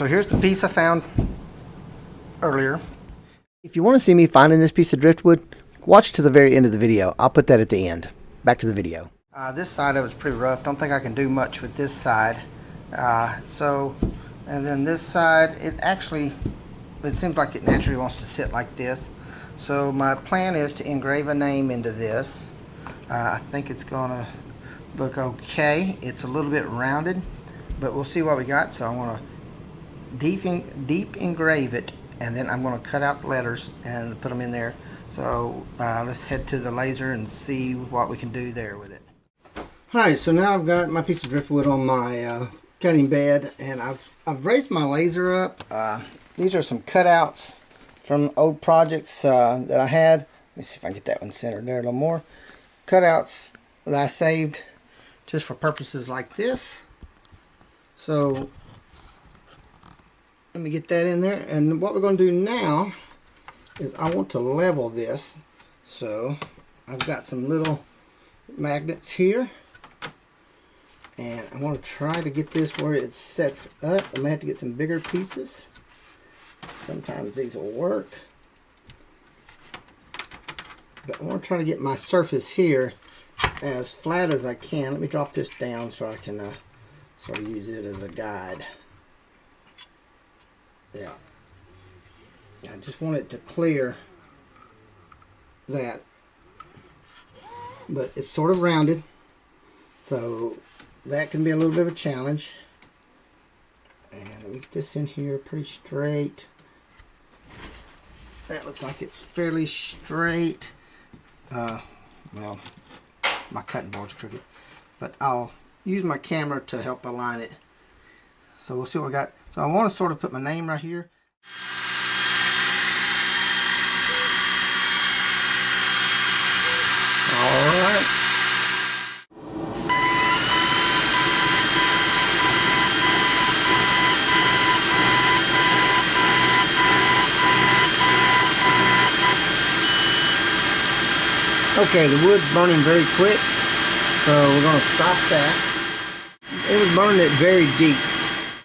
so here's the piece I found earlier. If you want to see me finding this piece of driftwood, watch to the very end of the video. I'll put that at the end. Back to the video. This side of it was pretty rough. Don't think I can do much with this side. And then this side, it seems like it naturally wants to sit like this. So my plan is to engrave a name into this. I think it's gonna look okay. It's a little bit rounded, but we'll see what we got. So I want to deep engrave it, and then I'm going to cut out the letters and put them in there. So let's head to the laser and see what we can do there with it. Alright, so now I've got my piece of driftwood on my cutting bed, and I've raised my laser up. These are some cutouts from old projects that I had. Let me see if I can get that one centered there a little more. Cutouts that I saved just for purposes like this. So let me get that in there, and what we're going to do now is I want to level this. So I've got some little magnets here, and I want to try to get this where it sets up. I may have to get some bigger pieces. Sometimes these will work, but I want to try to get my surface here as flat as I can. Let me drop this down so I can sort of use it as a guide. Yeah, I just want it to clear that, but it's sort of rounded, so that can be a little bit of a challenge. And let me get this in here pretty straight. That looks like it's fairly straight. Well, my cutting board's crooked, but I'll use my camera to help align it. So we'll see what we got. So I want to sort of put my name right here. All right. Okay, the wood's burning very quick, so we're going to stop that. It was burning it very deep.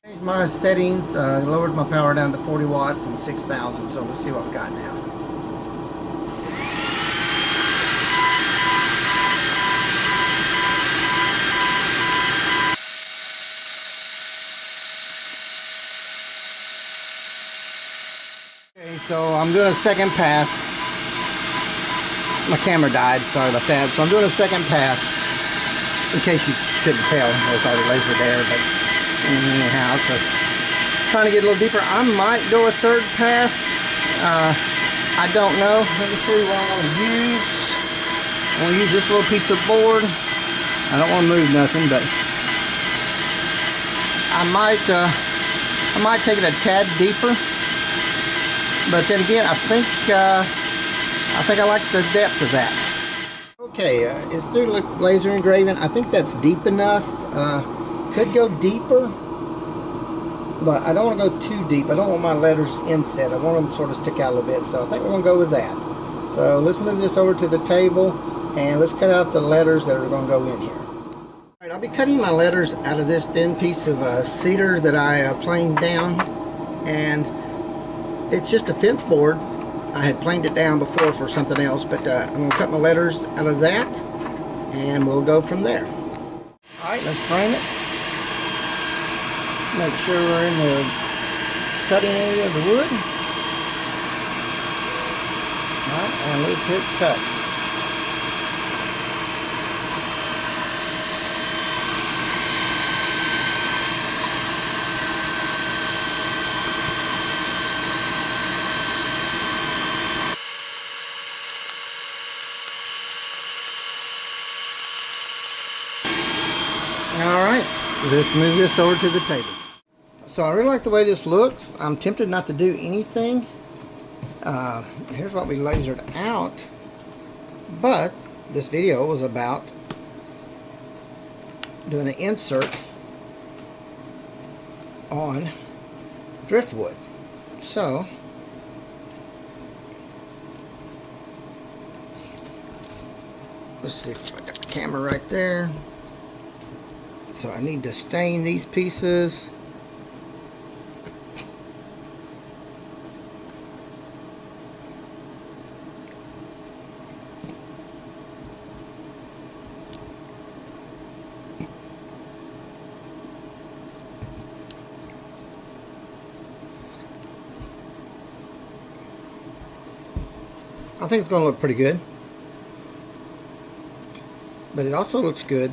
Changed my settings, lowered my power down to 40 watts and 6,000, so let's see what we got now. Okay, so I'm doing a second pass. My camera died, sorry about that. So I'm doing a second pass, in case you couldn't tell. There's already laser there, but anyhow, so trying to get a little deeper. I might go a third pass. I don't know. Let me see what I want to use. I want to use this little piece of board. I don't want to move nothing, but I might take it a tad deeper. But then again, I think I like the depth of that. Okay, it's through laser engraving. I think that's deep enough. Could go deeper, but I don't want to go too deep. I don't want my letters inset. I want them to sort of stick out a little bit. So I think we're going to go with that. So let's move this over to the table, and let's cut out the letters that are going to go in here. All right, I'll be cutting my letters out of this thin piece of cedar that I planed down, and it's just a fence board. I had planed it down before for something else, but I'm going to cut my letters out of that, and we'll go from there. Alright, let's frame it. Make sure we're in the cutting area of the wood. Alright, and let's hit cut. Alright, let's move this over to the table. So I really like the way this looks. I'm tempted not to do anything. Here's what we lasered out. But this video was about doing an insert on driftwood. So let's see if I got the camera right there. So I need to stain these pieces. I think it's going to look pretty good. But it also looks good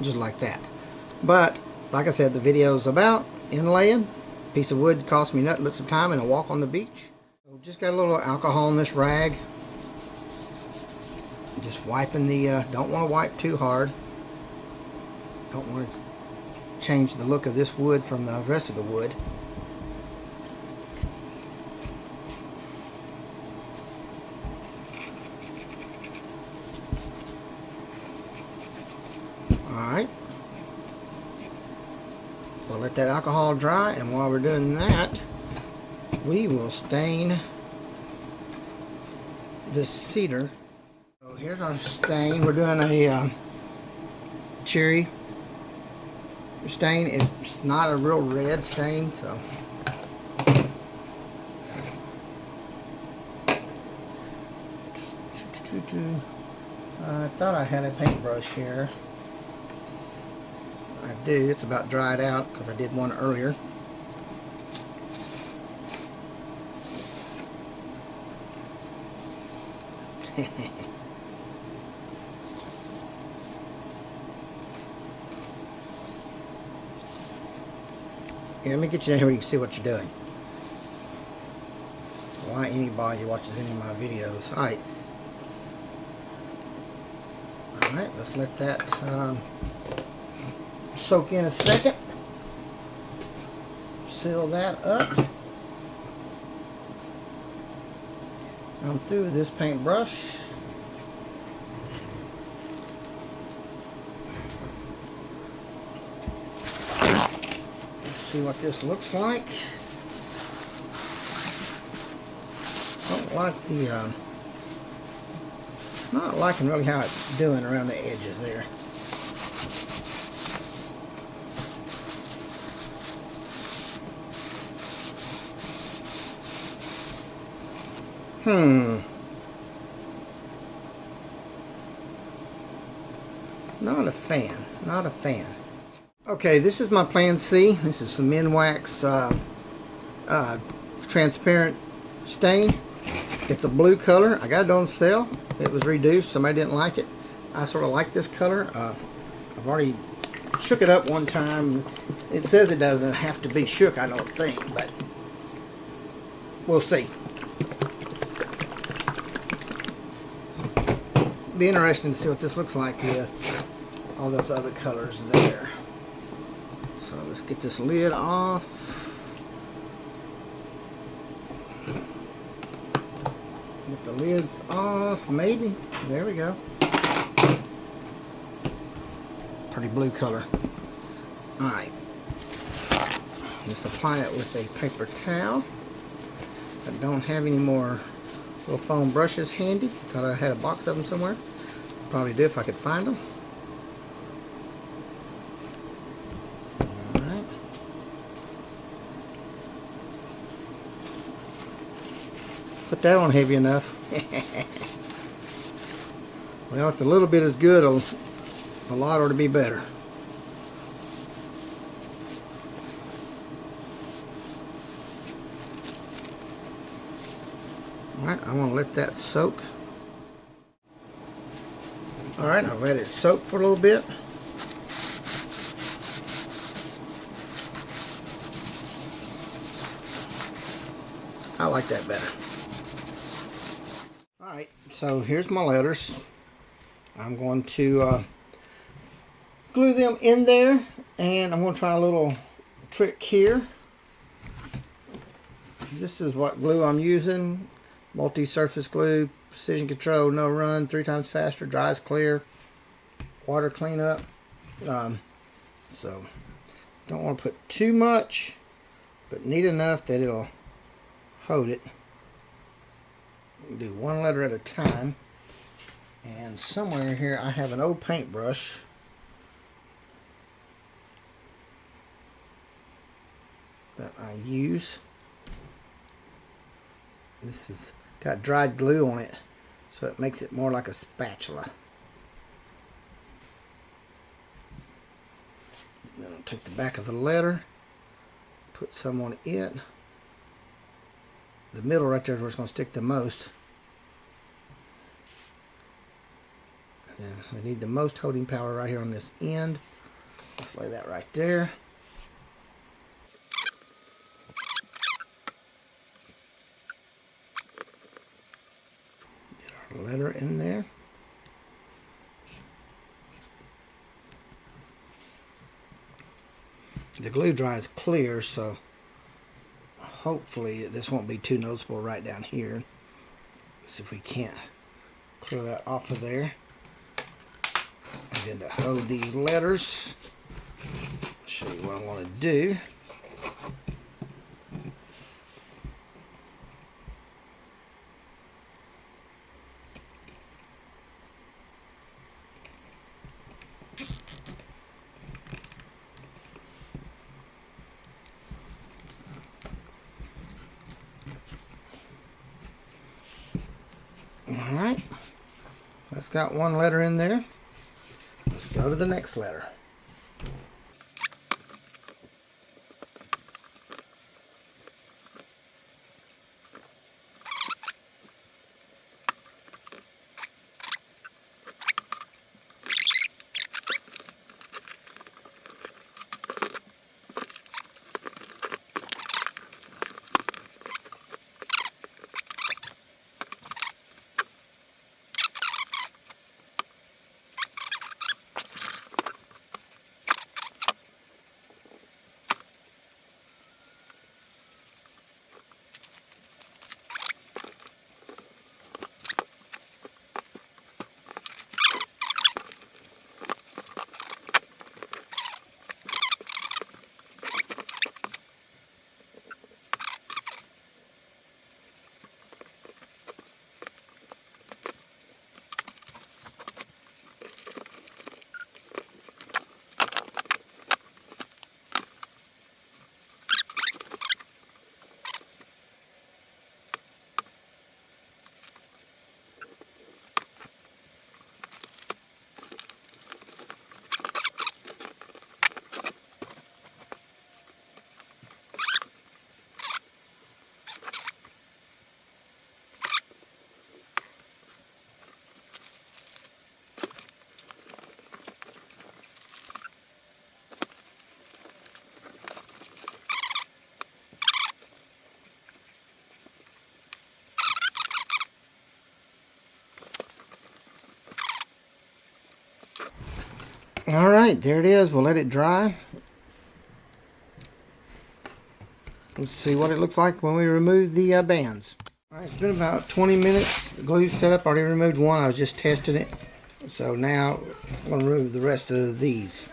just like that. But like I said, the video is about inlaying. Piece of wood cost me nothing but some time and a walk on the beach. So just got a little alcohol in this rag. Just wiping the, don't want to wipe too hard. Don't want to change the look of this wood from the rest of the wood. Alright. We'll let that alcohol dry, and while we're doing that, we will stain this cedar. So here's our stain. We're doing a cherry stain. It's not a real red stain, so I thought I had a paintbrush here. I do. It's about dried out because I did one earlier. Here, let me get you down here where you can see what you're doing. Why anybody watches any of my videos. Alright. Alright, let's let that soak in a second. Seal that up. I'm through with this paintbrush. Let's see what this looks like. Don't like the not liking really how it's doing around the edges there. Not a fan. Not a fan. Okay, this is my plan C. This is some Minwax transparent stain. It's a blue color. I got it on sale. It was reduced. Somebody didn't like it. I sort of like this color. I've already shook it up one time. It says it doesn't have to be shook, I don't think, but we'll see. Be interesting to see what this looks like with all those other colors there. So let's get this lid off. Get the lids off, maybe. There we go. Pretty blue color. Alright. Let's apply it with a paper towel. I don't have any more little foam brushes handy. Thought I had a box of them somewhere. Probably do if I could find them. Alright. Put that on heavy enough. Well, if a little bit is good, a lot ought to be better. Alright, I want to let that soak. Alright, I'll let it soak for a little bit. I like that better. Alright, so here's my letters. I'm going to glue them in there, and I'm going to try a little trick here. This is what glue I'm using. Multi-surface glue, precision control, no run, 3 times faster, dries clear, water cleanup. So don't want to put too much, but neat enough that it'll hold it. Do one letter at a time. And somewhere here I have an old paintbrush. That I use. This has got dried glue on it, so it makes it more like a spatula. Then I'll take the back of the letter, put some on it, the middle right there is where it's going to stick the most. And we need the most holding power right here on this end. Let's lay that right there. Get our letter in there. The glue dries clear, so hopefully this won't be too noticeable right down here. Let's see if we can't clear that off of there. And then to hold these letters, I'll show you what I want to do. Alright, that's got one letter in there. Let's go to the next letter. Alright, there it is. We'll let it dry. Let's see what it looks like when we remove the bands. Alright, it's been about 20 minutes. The glue's set up. I already removed one. I was just testing it. So now I'm going to remove the rest of these.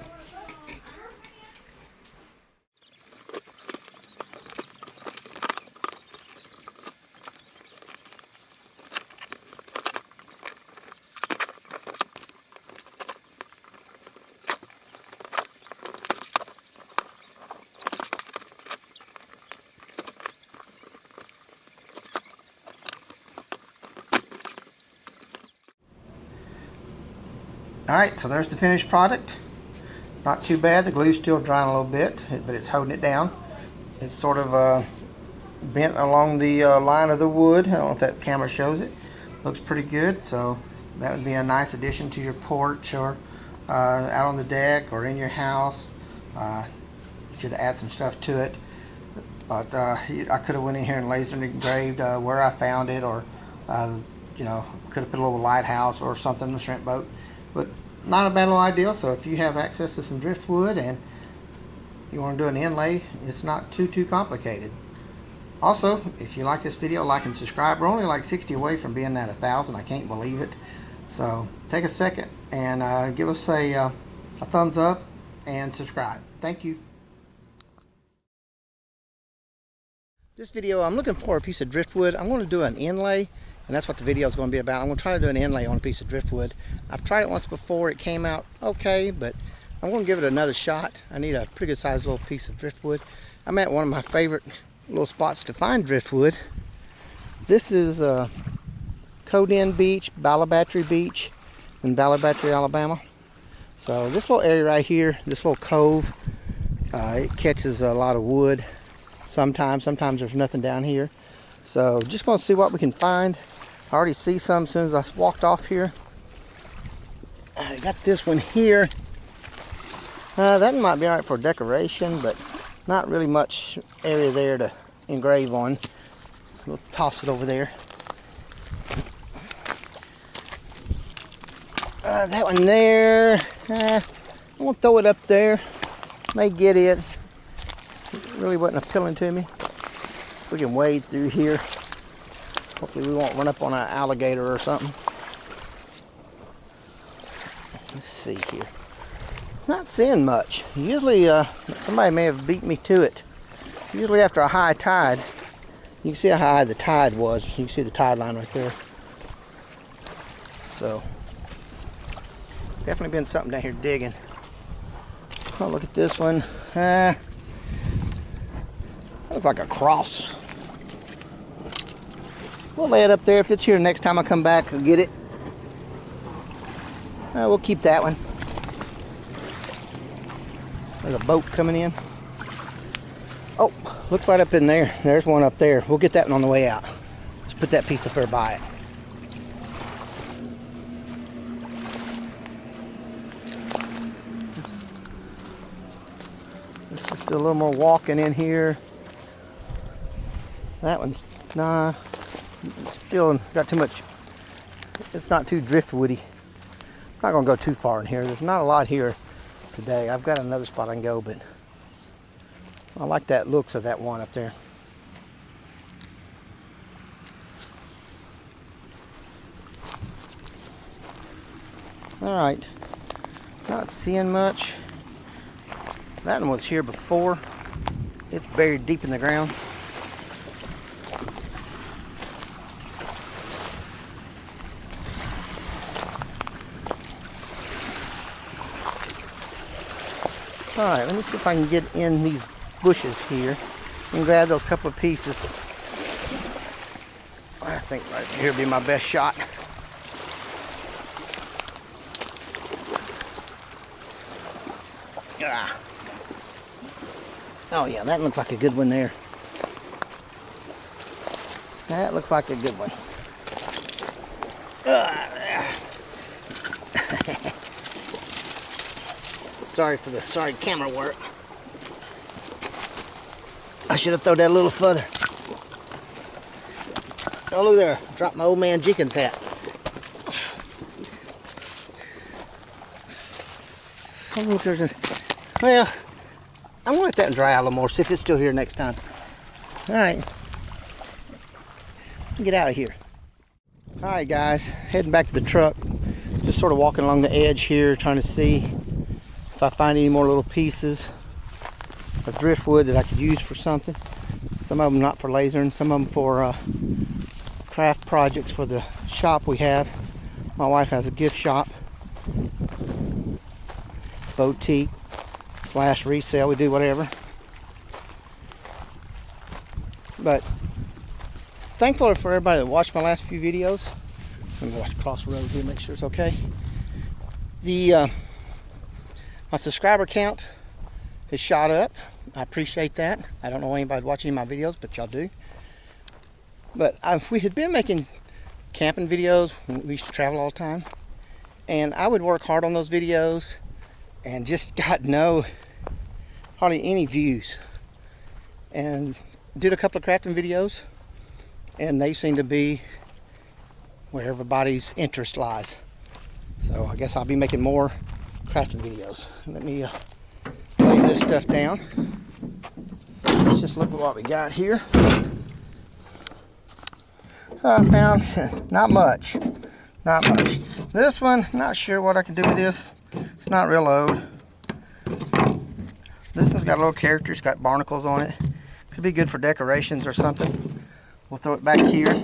Alright, so there's the finished product. Not too bad. The glue's still drying a little bit, but it's holding it down. It's sort of bent along the line of the wood. I don't know if that camera shows it. Looks pretty good, so that would be a nice addition to your porch or out on the deck or in your house. You should add some stuff to it. But I could have went in here and laser engraved where I found it, or you know, could have put a little lighthouse or something in the shrimp boat. But not a bad little idea. So if you have access to some driftwood and you want to do an inlay, it's not too complicated. Also, if you like this video, like and subscribe. We're only like 60 away from being at 1,000. I can't believe it. So take a second and give us a thumbs up and subscribe. Thank you. This video, I'm looking for a piece of driftwood. I'm going to do an inlay, and that's what the video is going to be about. I'm going to try to do an inlay on a piece of driftwood. I've tried it once before. It came out okay, but I'm going to give it another shot. I need a pretty good sized little piece of driftwood. I'm at one of my favorite little spots to find driftwood. This is Coden Beach, Ballabattery Beach in Ballabattery, Alabama. So this little area right here, this little cove, it catches a lot of wood. Sometimes there's nothing down here. So just going to see what we can find. I already see some as soon as I walked off here. I got this one here. That might be all right for decoration, but not really much area there to engrave on. We'll toss it over there. That one there, I'm going to throw it up there. May get it. It really wasn't appealing to me. We can wade through here. Hopefully we won't run up on an alligator or something. Let's see here. Not seeing much. Usually somebody may have beat me to it. Usually after a high tide, you can see how high the tide was. You can see the tide line right there. So definitely been something down here digging. Oh, look at this one. Looks like a cross. We'll lay it up there. If it's here next time I come back, I'll get it. We'll keep that one. There's a boat coming in. Oh, look right up in there. There's one up there. We'll get that one on the way out. Let's put that piece up there by it. Let's just do a little more walking in here. That one's, nah, still got too much. It's not too driftwoody. I'm not gonna go too far in here. There's not a lot here today. I've got another spot I can go, but I like that looks of that one up there. All right, not seeing much. That one was here before. It's buried deep in the ground. All right, let me see if I can get in these bushes here and grab those couple of pieces. I think right here would be my best shot. Ah. Oh yeah, that looks like a good one there. That looks like a good one. Sorry for the camera work. I should have thrown that a little further. Oh, look there. Dropped my old man Jenkins hat. Oh, look, there's a... Well, I'm going to let that dry out a little more, see if it's still here next time. All right. Get out of here. All right, guys. Heading back to the truck. Just sort of walking along the edge here, trying to see if I find any more little pieces of driftwood that I could use for something. Some of them not for lasering, some of them for craft projects for the shop we have. My wife has a gift shop, boutique / resale. We do whatever. But thankful for everybody that watched my last few videos. I'm gonna watch across the road here, make sure it's okay. My subscriber count has shot up. I appreciate that. I don't know anybody watching my videos, but y'all do. But we had been making camping videos. We used to travel all the time, and I would work hard on those videos and just got hardly any views. And did a couple of crafting videos, and they seem to be where everybody's interest lies. So I guess I'll be making more crafting videos. Let me lay this stuff down. Let's just look at what we got here. So I found not much. This one, not sure what I can do with this. It's not real old. This one's got a little character. It's got barnacles on it. Could be good for decorations or something. We'll throw it back here.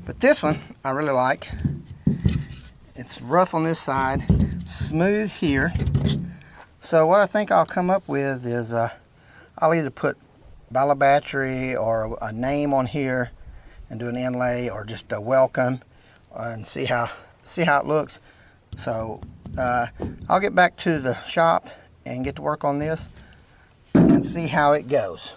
But this one I really like. It's rough on this side, smooth here. So what I think I'll come up with is I'll either put Bala battery or a name on here and do an inlay, or just a welcome, and see how it looks. So I'll get back to the shop and get to work on this and see how it goes.